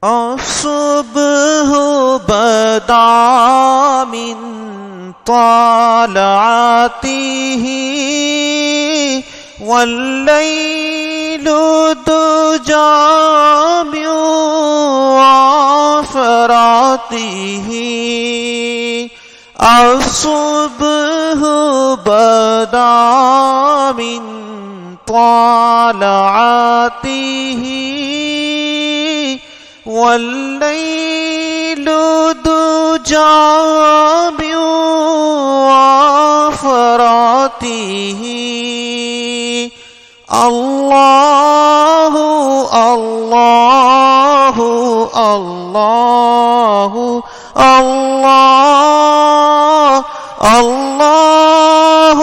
الصبح بدا من طلعته والليل دجى من وفراته الصبح بدا من طلعته والليل دجى من وفراته الله الله الله الله الله